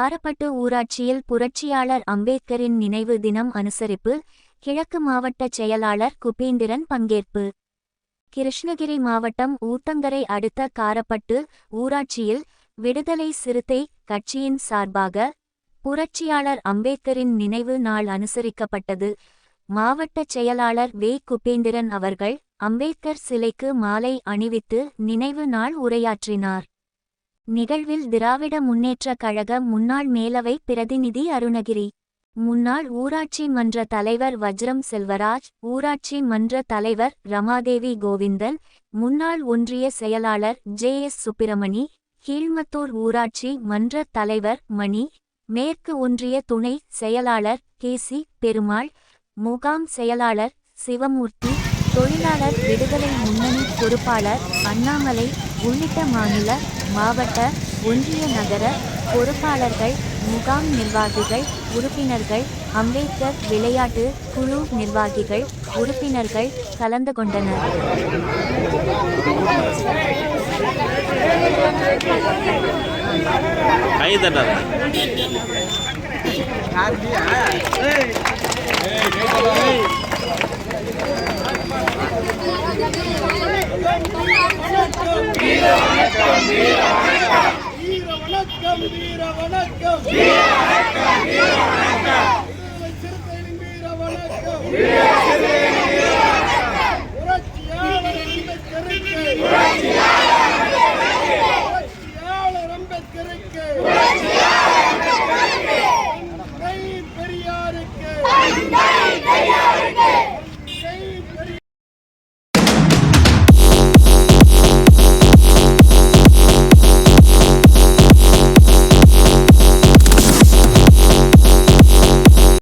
காரப்பட்டு ஊராட்சியில் புரட்சியாளர் அம்பேத்கரின் நினைவு தினம் அனுசரிப்பு. கிழக்கு மாவட்ட செயலாளர் குபேந்திரன் பங்கேற்பு. கிருஷ்ணகிரி மாவட்டம் ஊத்தங்கரை அடுத்த காரப்பட்டு ஊராட்சியில் விடுதலை சிறுத்தை கட்சியின் சார்பாக புரட்சியாளர் அம்பேத்கரின் நினைவு நாள் அனுசரிக்கப்பட்டது. மாவட்ட செயலாளர் வே. குபேந்திரன் அவர்கள் அம்பேத்கர் சிலைக்கு மாலை அணிவித்து நினைவு நாள் உரையாற்றினார். நிகழ்வில் திராவிட முன்னேற்ற கழக முன்னாள் மேலவை பிரதிநிதி அருணகிரி, முன்னாள் ஊராட்சி மன்ற தலைவர் வஜ்ரம் செல்வராஜ், ஊராட்சி மன்ற தலைவர் ரமாதேவி கோவிந்தன், முன்னாள் ஒன்றிய செயலாளர் ஜே.எஸ். சுப்பிரமணி, கீழ்மத்தூர் ஊராட்சி மன்ற தலைவர் மணி, மேற்கு ஒன்றிய துணை செயலாளர் கே.சி. பெருமாள், முகாம் செயலாளர் சிவமூர்த்தி, தொழிலாளர் விடுதலை முன்னணி பொறுப்பாளர் அண்ணாமலை உள்ளிட்ட மாநில, மாவட்ட, ஒன்றிய நகர பொறுப்பாளர்கள், முகாம் நிர்வாகிகள், உறுப்பினர்கள், அம்பேத்கர் விளையாட்டு குழு நிர்வாகிகள், உறுப்பினர்கள் கலந்து கொண்டனர். வீர வணக்கம்